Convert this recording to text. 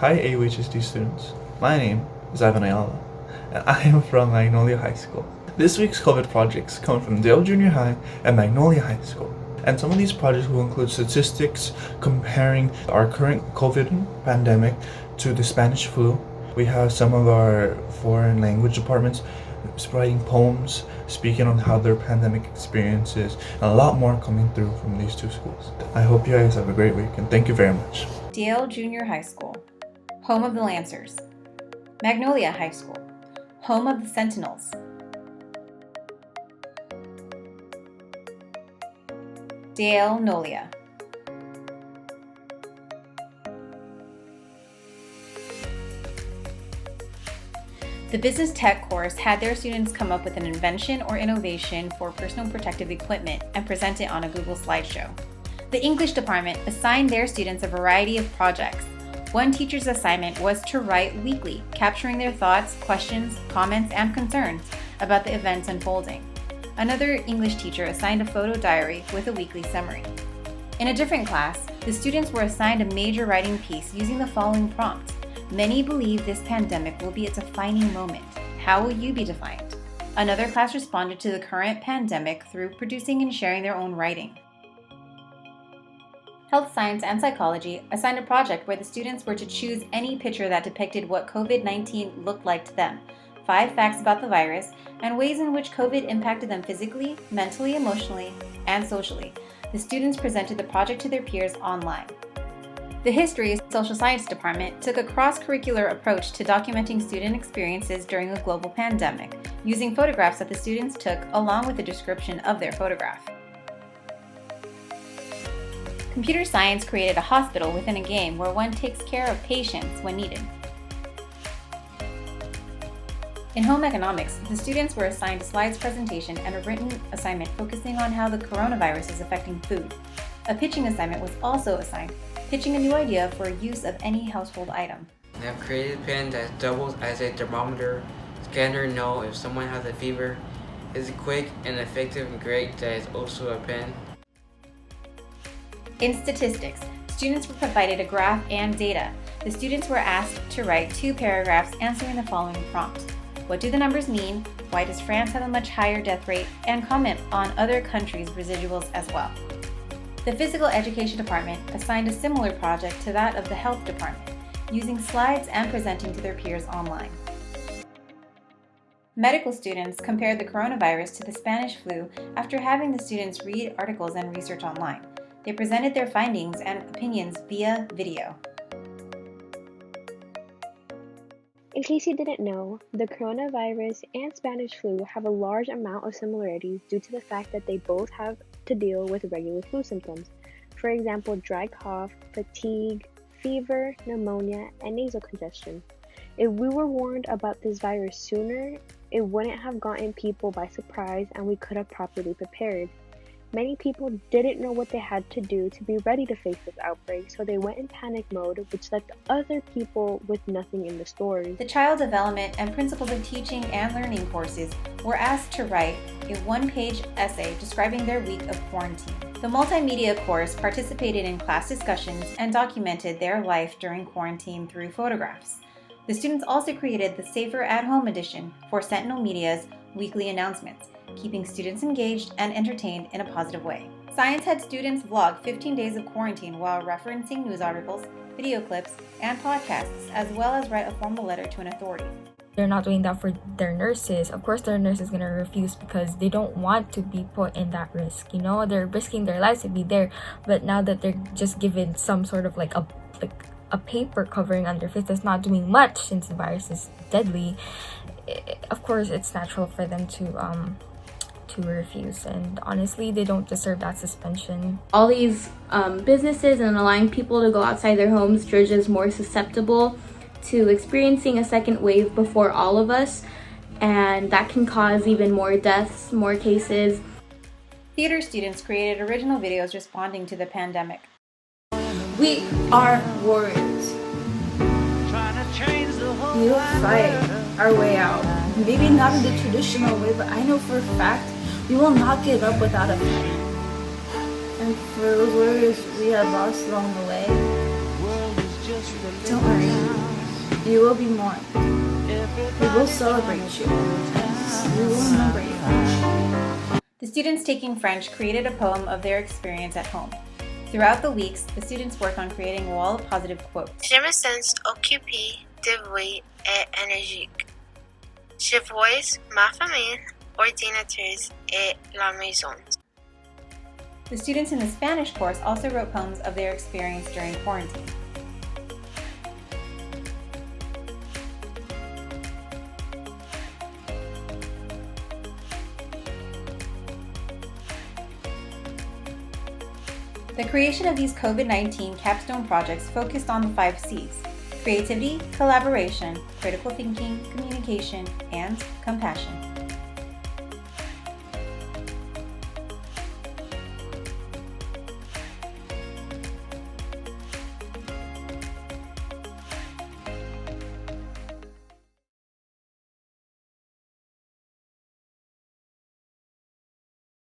Hi AUHSD students, my name is AYALA, and I am from Magnolia High School. This week's COVID projects come from Dale Junior High and Magnolia High School, and some of these projects will include statistics comparing our current COVID pandemic to the Spanish flu. We have some of our foreign language departments writing poems, speaking on how their pandemic experiences, and a lot more coming through from these two schools. I hope you guys have a great week, and thank you very much. Dale Junior High School, home of the Lancers. Magnolia High School, home of the Sentinels. Dale Nolia. The Business Tech course had their students come up with an invention or innovation for personal protective equipment and present it on a Google slideshow. The English department assigned their students a variety of projects. One teacher's assignment was to write weekly, capturing their thoughts, questions, comments, and concerns about the events unfolding. Another English teacher assigned a photo diary with a weekly summary. In a different class, the students were assigned a major writing piece using the following prompt. Many believe this pandemic will be a defining moment. How will you be defined? Another class responded to the current pandemic through producing and sharing their own writing. Health Science and Psychology assigned a project where the students were to choose any picture that depicted what COVID-19 looked like to them, 5 facts about the virus, and ways in which COVID impacted them physically, mentally, emotionally, and socially. The students presented the project to their peers online. The History and Social Science Department took a cross-curricular approach to documenting student experiences during a global pandemic, using photographs that the students took along with a description of their photograph. Computer Science created a hospital within a game where one takes care of patients when needed. In Home Economics, the students were assigned a slides presentation and a written assignment focusing on how the coronavirus is affecting food. A pitching assignment was also assigned, pitching a new idea for use of any household item. I have created a pen that doubles as a thermometer. Scanner know if someone has a fever. It's quick and effective and great that is also a pen. In statistics, students were provided a graph and data. The students were asked to write 2 paragraphs answering the following prompt. What do the numbers mean? Why does France have a much higher death rate? And comment on other countries' residuals as well. The Physical Education Department assigned a similar project to that of the Health Department, using slides and presenting to their peers online. Medical students compared the coronavirus to the Spanish flu after having the students read articles and research online. They presented their findings and opinions via video. In case you didn't know, the coronavirus and Spanish flu have a large amount of similarities due to the fact that they both have to deal with regular flu symptoms. For example, dry cough, fatigue, fever, pneumonia, and nasal congestion. If we were warned about this virus sooner, it wouldn't have gotten people by surprise and we could have properly prepared. Many people didn't know what they had to do to be ready to face this outbreak, so they went in panic mode, which left other people with nothing in the story. The Child Development and Principles of Teaching and Learning courses were asked to write a 1-page essay describing their week of quarantine. The Multimedia course participated in class discussions and documented their life during quarantine through photographs. The students also created the Safer at Home edition for Sentinel Media's weekly announcements, keeping students engaged and entertained in a positive way. Science had students vlog 15 days of quarantine while referencing news articles, video clips, and podcasts, as well as write a formal letter to an authority. They're not doing that for their nurses. Of course, their nurse is going to refuse because they don't want to be put in that risk. You know, they're risking their lives to be there. But now that they're just given some sort of like a paper covering on their face that's not doing much since the virus is deadly, of course, it's natural for them to refuse, and honestly they don't deserve that suspension. All these businesses and allowing people to go outside their homes, Georgia's more susceptible to experiencing a second wave before all of us, and that can cause even more deaths, more cases. Theater students created original videos responding to the pandemic. We are warriors. We will fight our way out. Maybe not in the traditional way, but I know for a fact we will not give up without a fight. And for those warriors we have lost along the way, Don't worry, you will be mourned. We will celebrate you, and we will remember you. The students taking French created a poem of their experience at home. Throughout the weeks, the students worked on creating a wall of positive quotes. Je me sens occupée, dévouée et énergique. Je vois ma famille, ordinateurs et la maison. The students in the Spanish course also wrote poems of their experience during quarantine. The creation of these COVID-19 capstone projects focused on the 5 C's: creativity, collaboration, critical thinking, communication, and compassion.